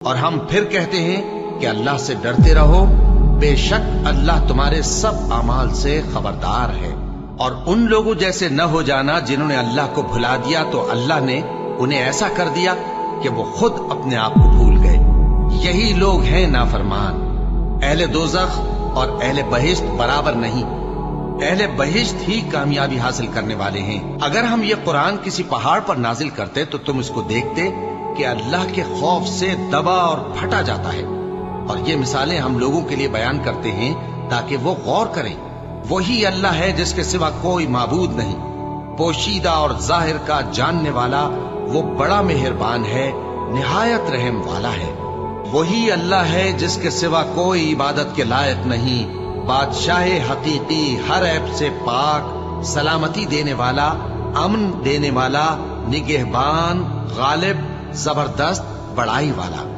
اور ہم پھر کہتے ہیں کہ اللہ سے ڈرتے رہو، بے شک اللہ تمہارے سب اعمال سے خبردار ہے۔ اور ان لوگوں جیسے نہ ہو جانا جنہوں نے اللہ کو بھلا دیا تو اللہ نے انہیں ایسا کر دیا کہ وہ خود اپنے آپ کو بھول گئے۔ یہی لوگ ہیں نافرمان۔ اہل دوزخ اور اہل بہشت برابر نہیں، اہل بہشت ہی کامیابی حاصل کرنے والے ہیں۔ اگر ہم یہ قرآن کسی پہاڑ پر نازل کرتے تو تم اس کو دیکھتے کہ اللہ کے خوف سے دبا اور پھٹا جاتا ہے۔ اور یہ مثالیں ہم لوگوں کے لیے بیان کرتے ہیں تاکہ وہ غور کریں۔ وہی اللہ ہے جس کے سوا کوئی معبود نہیں، پوشیدہ اور ظاہر کا جاننے والا، وہ بڑا مہربان ہے، نہایت رحم والا ہے۔ وہی اللہ ہے جس کے سوا کوئی عبادت کے لائق نہیں، بادشاہ حقیقی، ہر عیب سے پاک، سلامتی دینے والا، امن دینے والا، نگہبان، غالب، زبردست، بڑائی والا۔